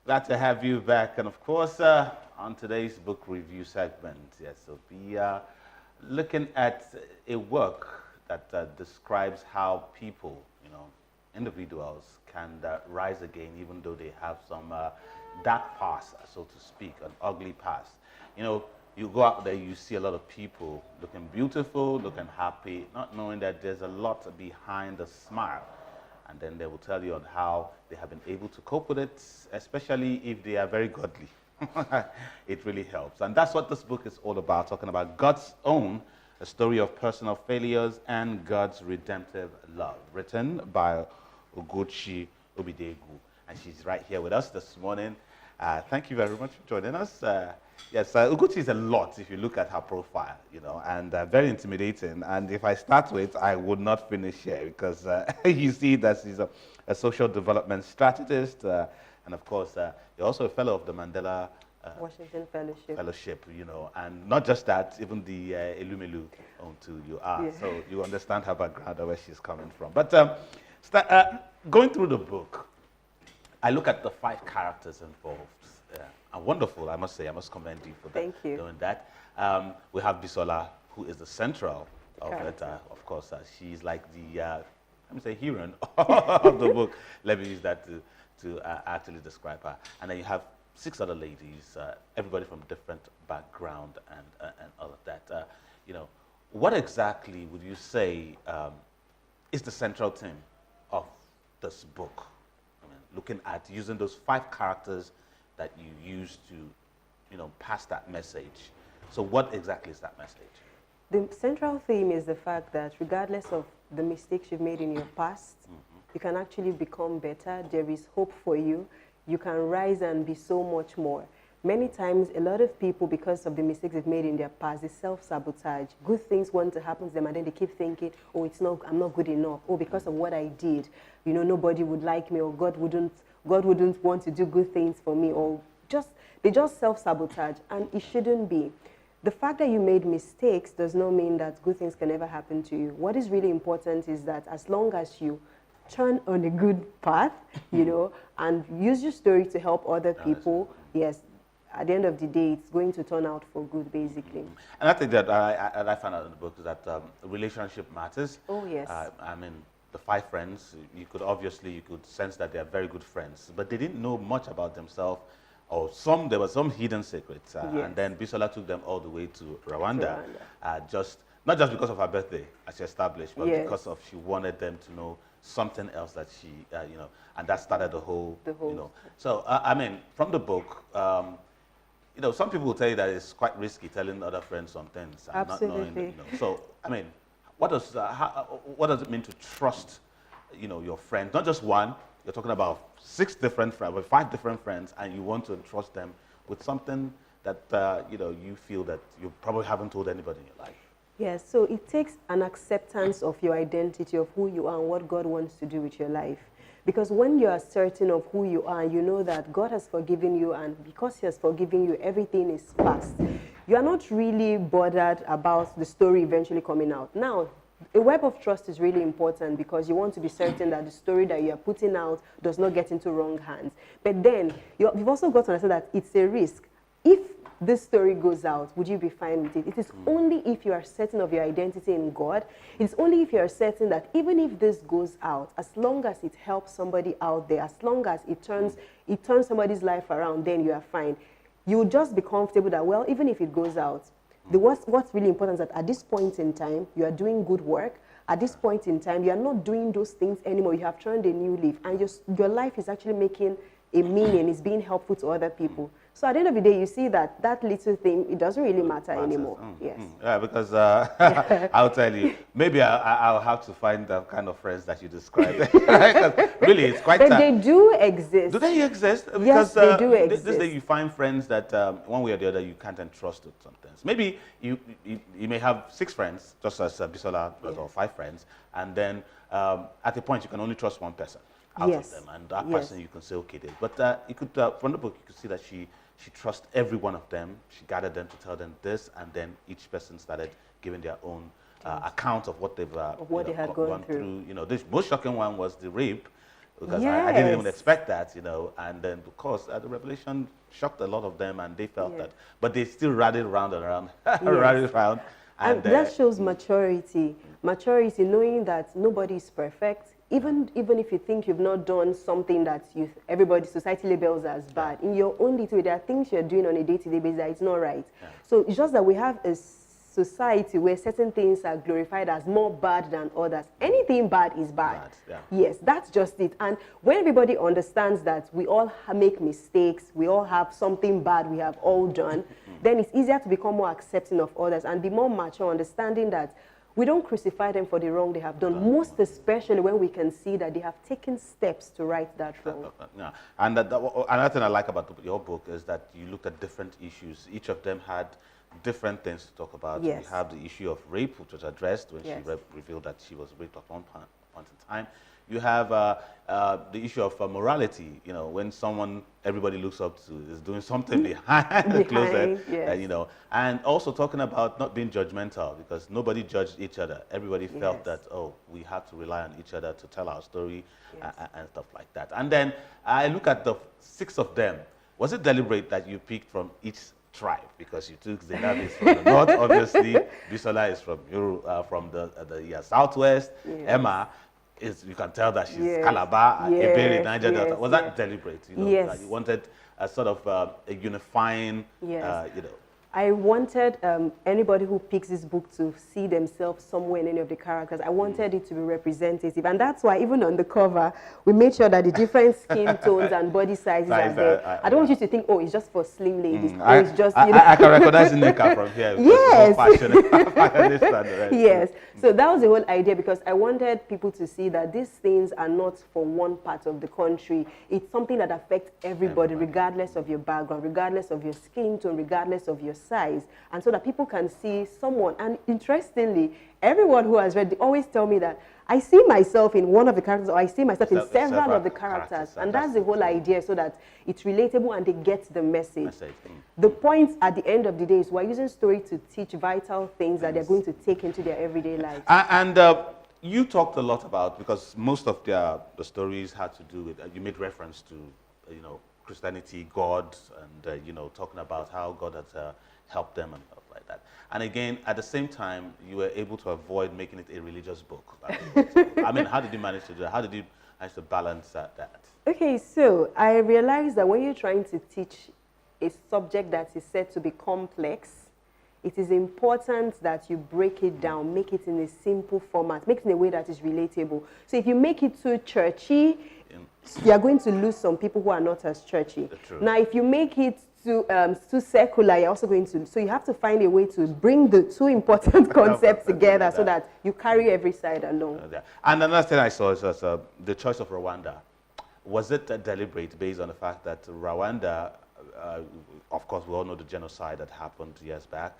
Glad to have you back. And of course, on today's book review segment, yes, so we are looking at a work that describes how people, individuals can rise again, even though they have some dark past, so to speak, an ugly past. You go out there, you see a lot of people looking beautiful, looking happy, not knowing that there's a lot behind the smile. And then they will tell you on how they have been able to cope with it, especially if they are very godly. It really helps. And that's what this book is all about, talking about God's own, a story of personal failures and God's redemptive love, written by Ugochi Obidiegwu. And she's right here with us this morning. Thank you very much for joining us. Yes, Ugochi is a lot if you look at her profile, and very intimidating. And if I start with, I would not finish here because you see that she's a social development strategist. And of course, you're also a fellow of the Mandela Washington Fellowship. And not just that, even the Elumelu too, you are. Yeah. So you understand her background and where she's coming from. But going through the book, I look at the 5 characters involved. And wonderful, I must say. I must commend you for doing that. We have Bisola, who is the central of it. Of course, she's like the, let me say, heroine of the book. Let me use that to actually describe her. And then you have 6 other ladies, everybody from different background and all of that. What exactly would you say is the central theme of this book? Looking at using those 5 characters that you use to, pass that message. So what exactly is that message? The central theme is the fact that regardless of the mistakes you've made in your past, you can actually become better. There is hope for you. You can rise and be so much more. Many times, a lot of people, because of the mistakes they've made in their past, they self-sabotage. Good things want to happen to them, and then they keep thinking, oh, I'm not good enough. Oh, because of what I did, nobody would like me, or God wouldn't want to do good things for me, or they just self-sabotage, and it shouldn't be. The fact that you made mistakes does not mean that good things can never happen to you. What is really important is that as long as you turn on a good path, and use your story to help other people, yes, at the end of the day, it's going to turn out for good, basically. And I think that I found out in the book is that relationship matters. Oh, yes. The 5 friends, you could sense that they are very good friends, but they didn't know much about themselves, or there were some hidden secrets. Yes. And then Bisola took them all the way to Rwanda, not just because of her birthday, as she established, but because she wanted them to know something else that she, and that started the whole. So, from the book, some people will tell you that it's quite risky telling other friends some things. And absolutely. Not knowing, So, what does it mean to trust, your friends? Not just one. You're talking about 6 different friends, or 5 different friends, and you want to entrust them with something that you feel that you probably haven't told anybody in your life. Yes, so it takes an acceptance of your identity, of who you are and what God wants to do with your life. Because when you are certain of who you are, you know that God has forgiven you, and because He has forgiven you, everything is past. You are not really bothered about the story eventually coming out. Now, a web of trust is really important because you want to be certain that the story that you are putting out does not get into wrong hands. But then, you've also got to understand that it's a risk. If this story goes out, would you be fine with it? It is only if you are certain of your identity in God. It's only if you are certain that even if this goes out, as long as it helps somebody out there, as long as it turns somebody's life around, then you are fine. You will just be comfortable that, well, even if it goes out, what's really important is that at this point in time, you are doing good work. At this point in time, you are not doing those things anymore. You have turned a new leaf, and your life is actually making a meaning, is being helpful to other people. So at the end of the day, you see that little thing, it doesn't really matter anymore. Yes. Yeah, because I'll tell you, maybe I'll have to find the kind of friends that you described. Really, it's quite. But they do exist. Do they exist? Because yes, they do exist. This day you find friends that one way or the other you can't entrust with sometimes. Maybe you may have 6 friends, just as Bisola does, or 5 friends, and then at a point you can only trust one person out of them, and that person you can say, okay, this. But you could, from the book, you could see that she trusts every one of them. She gathered them to tell them this, and then each person started giving their own account of what they've they had gone through. The most shocking one was the rape because I didn't even expect that, you know. And then, of course, the revelation shocked a lot of them, and they felt that. But they still rallied around and around, rallied around. And that shows maturity. Maturity, knowing that nobody is perfect. Even if you think you've not done something that everybody, society labels as bad, in your own little way, there are things you're doing on a day-to-day basis that it's not right. So it's just that we have a society where certain things are glorified as more bad than others. Anything bad is bad. Yes, that's just it. And when everybody understands that we all make mistakes, we all have something bad we have all done, then it's easier to become more accepting of others and be more mature, understanding that we don't crucify them for the wrong they have done, most especially when we can see that they have taken steps to right that wrong. And another thing I like about your book is that you looked at different issues. Each of them had different things to talk about. We have the issue of rape, which was addressed when she revealed that she was raped at one point in time. You have the issue of morality. You know, when someone everybody looks up to is doing something behind the closet, you know, and also talking about not being judgmental, because nobody judged each other. Everybody felt that, oh, we have to rely on each other to tell our story and stuff like that. And then I look at the 6 of them. Was it deliberate that you picked from each tribe? Because you took Zainab is from the north, obviously. Bisola is from the southwest. Emma is, you can tell that she's Calabar, Ebere, Niger Delta. Was that deliberate? You know, that you wanted a sort of a unifying, you know. I wanted anybody who picks this book to see themselves somewhere in any of the characters. I wanted it to be representative. And that's why even on the cover, we made sure that the different skin tones and body sizes are there. I don't want you to think, oh, it's just for slim ladies. It's just, you know. I can recognize Nneka from here. Yes. So that was the whole idea, because I wanted people to see that these things are not for one part of the country. It's something that affects everybody, regardless of your background, regardless of your skin tone, regardless of your size, and so that people can see someone. And interestingly, everyone who has read, they always tell me that I see myself in one of the characters, or I see myself in several of the characters. And that's the whole idea, so that it's relatable and they get the message. The point at the end of the day is we're using story to teach vital things that they're going to take into their everyday lives. And you talked a lot about, because most of the stories had to do with, you made reference to, you know, Christianity, God, and, you know, talking about how God has helped them and stuff like that. And again, at the same time, you were able to avoid making it a religious book. I mean, how did you manage to do that? How did you manage to balance that? Okay, so I realized that when you're trying to teach a subject that is said to be complex, it is important that you break it down, make it in a simple format, make it in a way that is relatable. So if you make it too churchy, you are going to lose some people who are not as churchy. Now, if you make it too secular, you're also going to. So you have to find a way to bring the two important concepts together so that you carry every side along. And another thing I saw is the choice of Rwanda. Was it deliberate based on the fact that Rwanda, of course, we all know the genocide that happened years back,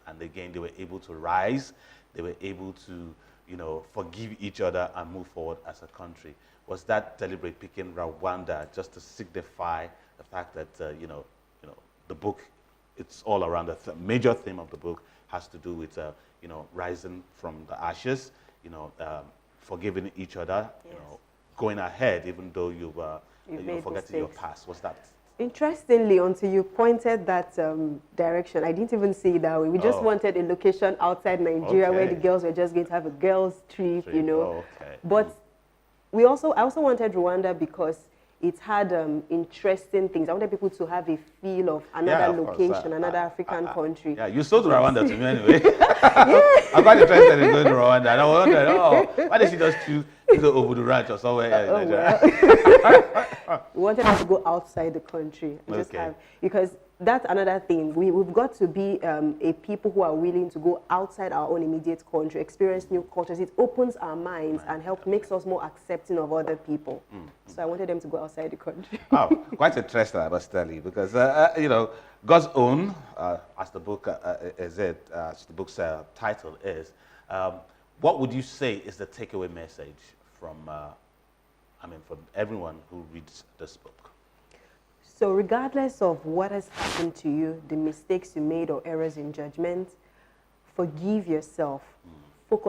and again, they were able to rise. They were able to, you know, forgive each other and move forward as a country. Was that deliberate, picking Rwanda just to signify the fact that, you know, the book, it's all around the major theme of the book has to do with, you know, rising from the ashes, you know, forgiving each other, you know, going ahead even though you've forgotten your past. Was that? Interestingly, until you pointed that direction, I didn't even see it that way. We just wanted a location outside Nigeria where the girls were just going to have a girls' trip, you know. But I also wanted Rwanda because it had interesting things. I wanted people to have a feel of another location, another African country. Yeah, you sold Rwanda to me anyway. I'm quite interested in going to Rwanda. And I wondered, why did she just choose Obudu Ranch or somewhere else? We wanted us to go outside the country. Because that's another thing. We've got to be a people who are willing to go outside our own immediate country, experience new cultures. It opens our minds and makes us more accepting of other people. So I wanted them to go outside the country. Oh, quite interesting, I must tell you, because, you know, God's Own, as the book as the book's title is, what would you say is the takeaway message from, from everyone who reads this book? So regardless of what has happened to you, the mistakes you made or errors in judgment, forgive yourself.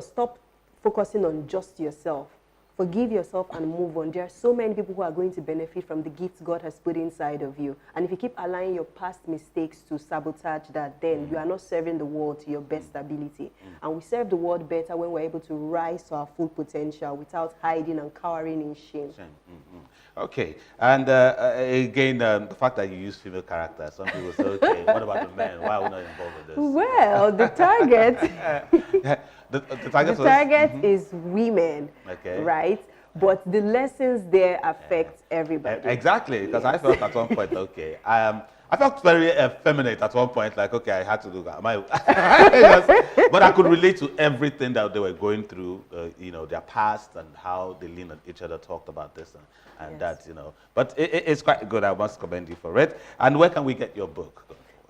Stop focusing on just yourself. Forgive yourself and move on. There are so many people who are going to benefit from the gifts God has put inside of you. And if you keep allowing your past mistakes to sabotage that, then you are not serving the world to your best ability. And we serve the world better when we're able to rise to our full potential without hiding and cowering in shame. Okay, and again, the fact that you use female characters, some people say, okay, what about the men? Why are we not involved with this? Well, the target, the target, is women, okay, right? But the lessons there affect everybody. Exactly, because I felt at one point, okay, I felt very effeminate at one point, like, okay, I had to do that. But I could relate to everything that they were going through, you know, their past and how they leaned on each other, talked about this and that, you know. But it's quite good. I must commend you for it. And where can we get your book?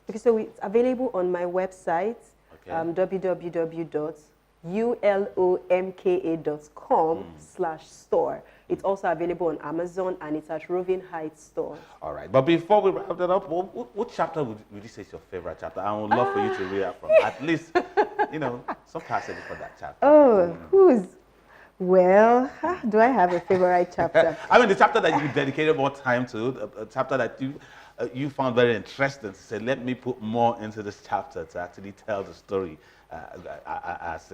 Okay, so it's available on my website, www.ulomka.com/store. It's also available on Amazon, and it's at Roving Heights store. All right. But before we wrap that up, what chapter would you say is your favorite chapter? I would love for you to read out from at least, you know, some passage for that chapter. Oh, well, do I have a favorite chapter? I mean, the chapter that you dedicated more time to, a chapter that you found very interesting. To say, let me put more into this chapter to actually tell the story as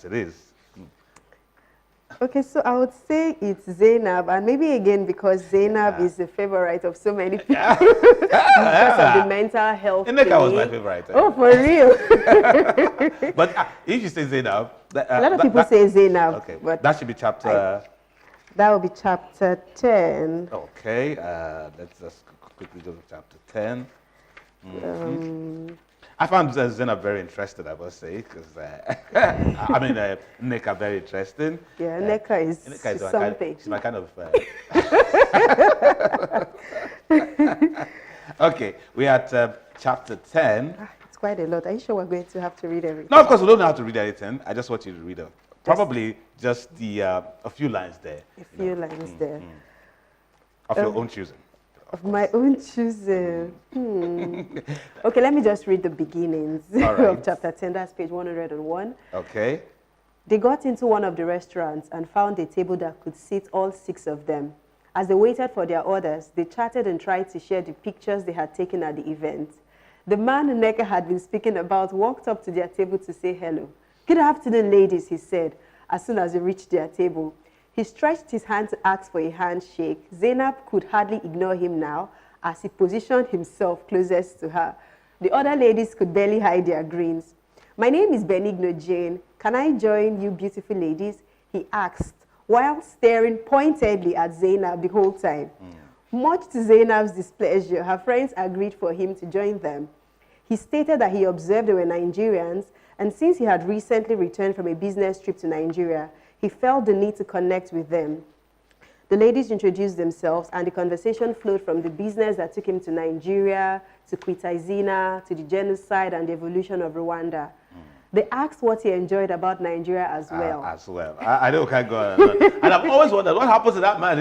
it is. Okay, so I would say it's Zainab, and maybe again because Zainab is the favorite of so many people because of the mental health. Ineka was my favorite. Oh, for real? But if you say Zainab, a lot of people say Zainab. Okay, but that should be chapter. That will be chapter 10. Okay, let's just quickly go to chapter 10. I found Zainab very interesting, I must say, because I mean, Neka very interesting. Yeah, Neka is something. She's my kind of. Okay, we're at chapter 10. It's quite a lot. Are you sure we're going to have to read everything? No, of course, we don't have to read everything. I just want you to read probably just a few lines there. A few lines there. Of your own choosing. Of my own choosing. Okay, let me just read the beginnings of chapter 10. That's page 101. Okay. They got into one of the restaurants and found a table that could seat all 6 of them. As they waited for their orders, they chatted and tried to share the pictures they had taken at the event. The man Neka had been speaking about walked up to their table to say hello. "Good afternoon, ladies," he said, as soon as they reached their table. He stretched his hand to ask for a handshake. Zainab could hardly ignore him now as he positioned himself closest to her. The other ladies could barely hide their grins. "My name is Benigno Jane. Can I join you beautiful ladies?" he asked, while staring pointedly at Zainab the whole time. Much to Zainab's displeasure, her friends agreed for him to join them. He stated that he observed they were Nigerians, and since he had recently returned from a business trip to Nigeria, he felt the need to connect with them. The ladies introduced themselves, and the conversation flowed from the business that took him to Nigeria, to Kwitazina, to the genocide and the evolution of Rwanda. They asked what he enjoyed about Nigeria as well. I know can't go on. And I've always wondered what happens to that man.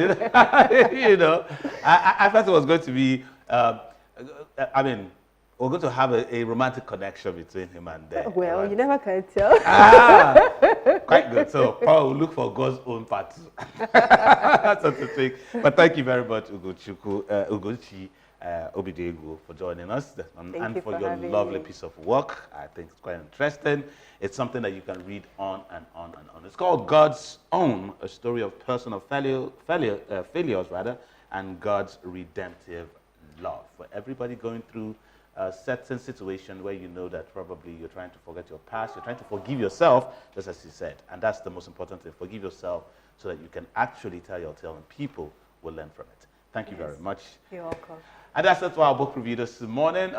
You know, I thought it was going to be, I mean, we're going to have a romantic connection between him and well, right? You never can tell. Quite good. So Paul will look for God's own part, so to speak. But thank you very much, Ugochi Obidiegwu, for joining us and for your lovely piece of work. I think it's quite interesting. It's something that you can read on and on and on. It's called God's Own, a story of personal failures, and God's redemptive love. For everybody going through a certain situation where you know that probably you're trying to forget your past, you're trying to forgive yourself, just as he said. And that's the most important thing. Forgive yourself so that you can actually tell your tale and people will learn from it. Thank you very much. You're welcome. And that's it for our book review this morning.